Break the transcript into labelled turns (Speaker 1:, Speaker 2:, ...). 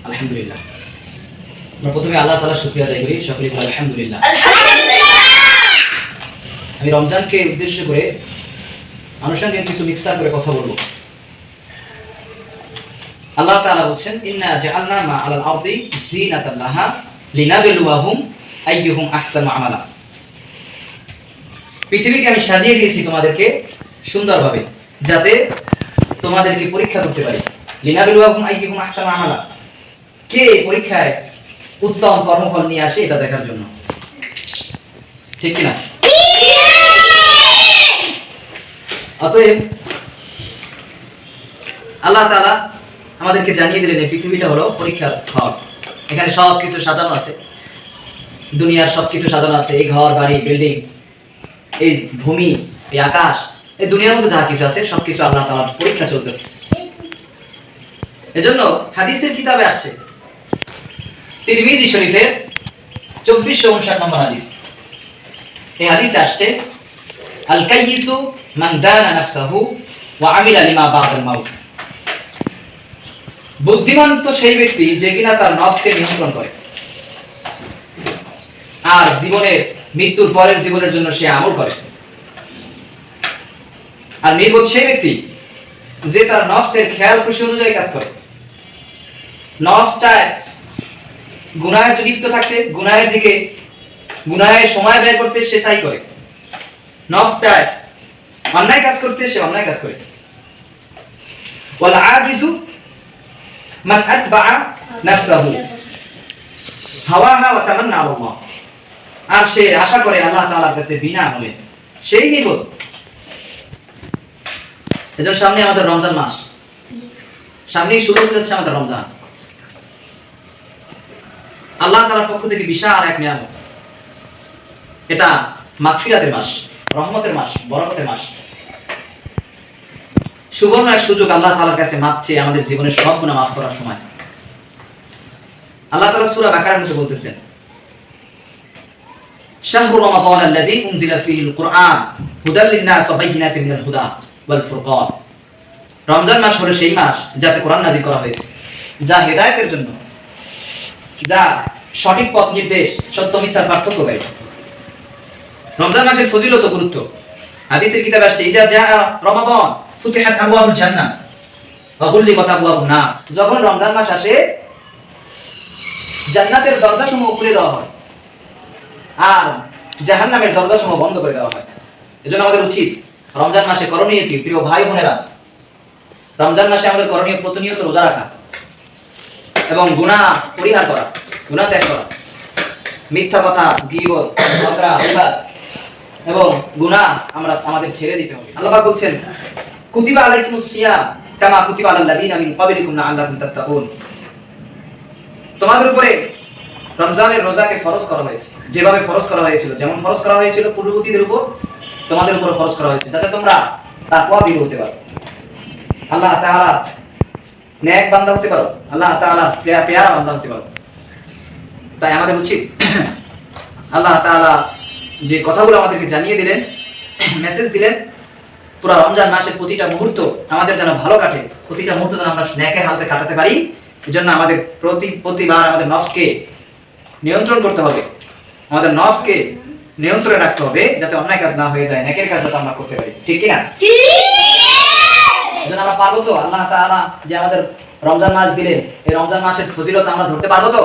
Speaker 1: আলহামদুলিল্লাহ। আমরা প্রথমে আল্লাহ তাআলার শুকরিয়া আদায় করি, সকলে বলি আলহামদুলিল্লাহ। আমি রমজানকে উদ্দেশ্য করে আনুষঙ্গিক কিছু মিক্সার করে কথা বলবো। আল্লাহ তাআলা বলছেন, ইন্না জাআলনা মা আলাল আরদি যিনাতাল লাহা লিনাবলুয়াহুম আইয়ুহুম আহসানু আমালা। পৃথিবীকে আমি সাজিয়ে দিয়েছি তোমাদেরকে সুন্দরভাবে, যাতে তোমাদেরকে পরীক্ষা করতে পারি। লিনাবলুয়াহুম আইয়ুহুম আহসানু আমালা, কে পরীক্ষায় উত্তম কর্মফল নিয়ে আসে এটা দেখার জন্য, ঠিক কিনা? অতএব আল্লাহ তাআলা আমাদেরকে জানিয়ে দিলেন এই পৃথিবীটা হলো পরীক্ষার ঘর। এখানে সব কিছু সাজানো আছে, দুনিয়ার সব কিছু সাজানো আছে। এই ঘর বাড়ি বিল্ডিং, এই ভূমি, এই আকাশ, এই দুনিয়ার মধ্যে যা কিছু আছে সব কিছু আল্লাহ তাআলার পরীক্ষা চলতেছে। এজন্য হাদিসের কিতাবে আসছে, তিরমিজি শরীফের 2459 নম্বর হাদিস। এই হাদিসে আসছে, আল কাইয়িসু মান দানা নাফসাহু ওয়া আমিলা লিমা বা'দাল মাউত। বুদ্ধিমান তো সেই ব্যক্তি যে কিনা তার নফসকে নিয়ন্ত্রণ করে আর জীবনের মৃত্যুর পরের জীবনের জন্য সে আমল করে। আর নির্বোধ সেই ব্যক্তি যে তার নফসের খেয়াল খুশি অনুযায়ী কাজ করে। নফস চায় গুনাহের লিপ্ত থাকতে, গুনাহের দিকে, গুনাহের সময় ব্যয় করতে, সে তাই করে। নফস চায় অন্যায় কাজ করতে, সে অন্যায় কাজ করে। ওয়াল আজিজু মান আতবাআ নাফসাহু হাওয়াহা ওয়া তামান্না আলাল্লাহ। আর সে আশা করে আল্লাহ তাআলার কাছে বিনা আমলে, সেই নির্বোধ। এজন্য সামনে আমাদের রমজান মাস, সামনেই শুরু হচ্ছে আমাদের রমজান। আল্লাহ তাআলার পক্ষ থেকে বিশাল এক নিয়ামত। এটা মাগফিরাতের মাস, রহমতের মাস, বরকতের মাস। সুবর্ণ এক সুযোগ আল্লাহ তাআলার কাছে মাপ চেয়ে আমাদের জীবনের সব গুনাহ মাফ করার সময়। আল্লাহ তাআলা সূরা বাকারার মধ্যে বলতেছেন, শাহরু রমাদান আল্লাযী উনজিলা ফীহিল কুরআন হুদাল লিন-নাস ওয়া বাইয়িনাতিন মিনাল হুদা ওয়াল ফুরকান। রমজান মাস হলো সেই মাস যাতে কোরআন নাযিল করা হয়েছে, যা হেদায়েতের জন্য, যা সঠিক পথ নির্দেশ, সত্য মিথ্যার পার্থক্যকারী। রমজান মাসের ফজিলত ও গুরুত্ব হাদিসের কিতাবে আসছে, ইজা জা রমাদান ফুতিহাত আবওয়াবুল জান্নাহ ওয়া গুল্লিকাত আবওয়াবুন নার। যখন রমজান মাস আসে, জান্নাতের দরজাসমূহ খুলে দেওয়া হয় আর জাহান্নামের দরজাসমূহ বন্ধ করে দেওয়া হয়। এজন্য আমাদের উচিত রমজান মাসে করণীয় কি? প্রিয় ভাই বোনেরা, রমজান মাসে আমাদের করণীয় প্রতিনিয়ত রোজা রাখা এবং গুনাহ পরিহার করা, গুনাহ ত্যাগ করা, মিথ্যা কথা, গীবত, ঝগড়া, বিবাদ এবং গুনাহ আমরা আমাদের ছেড়ে দিতে হবে। আল্লাহ পাক বলছেন, কুতিবা আলাইকুমুস সিয়াম কামা কুতিবা আলাল লাযিনা মিন ক্বাবলিকুম লাআল্লাকুম তাত্তাকুন। তোমাদের উপরে রমজানের রোজাকে ফরজ করা হয়েছে, যেভাবে ফরজ করা হয়েছিল, যেমন ফরজ করা হয়েছিল পূর্ববর্তীদের উপর, তোমাদের উপর ফরজ করা হয়েছে, যাতে তোমরা তাকওয়াবির হতে পারো, আল্লাহ তাআলা নেক বান্দা হতে পারো, আল্লাহ তাআলা পেয়ারা বান্দা হতে পারো। তাই আমাদের উচিত আল্লাহ তাআলা যে কথাগুলো আমাদেরকে জানিয়ে দিলেন, মেসেজ দিলেন, পুরো রমজান মাসের প্রতিটা মুহূর্ত আমাদের যেন ভালো কাটে, প্রতিটা মুহূর্ত যেন আমরা নেকের হাতে কাটাতে পারি। এজন্য আমাদের প্রতিবার আমাদের নফসকে নিয়ন্ত্রণ করতে হবে, আমাদের নফসকে নিয়ন্ত্রণে রাখতে হবে, যাতে অন্যায় কাজ না হয়ে যায়, নেকের কাজ যাতে আমরা করতে পারি, ঠিক কি না? এজন্য আমরা পারবো তো আল্লাহ তাআলা যে আমাদের রমজান মাস দিলেন, এই রমজান মাসের ফজিলত আমরা ধরতে পারবো তো?